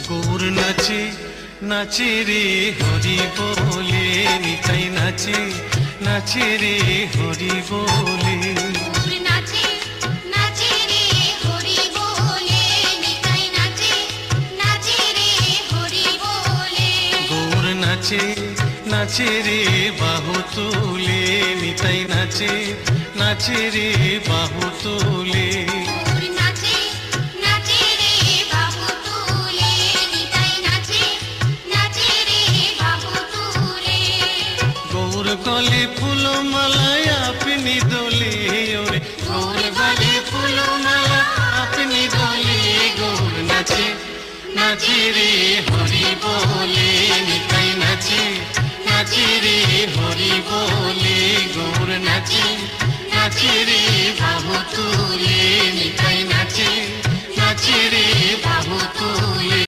গৌর নাচে নাচে রে হরি বলে, নিতাই নাচে নাচে রে হরি বলে। গৌর নাচে নাচে রে হরি বলে, নিতাই নাচে নাচে রে হরি বলে। গৌর নাচে নাচে রে বাহু তুলে, নিতাই নাচে নাচে রে বাহু তুলে। গৌর নাচে নাচে রে বাহু তুলে, নিতাই নাচে নাচে রে বাহু তুলে। গৌর গলে ফুল মালায় আপনি দোলে, ওরে গৌর গলে ফুল মালা আপনি দোলে। গৌর নাচে নাচে রে হরি বলে, নিতাই নাচে নাচে রে হরি বলে। গৌর নাচে নাচে রে বাহু তুলে, নিতাই নাচে নাচে রে বাহু তুলে।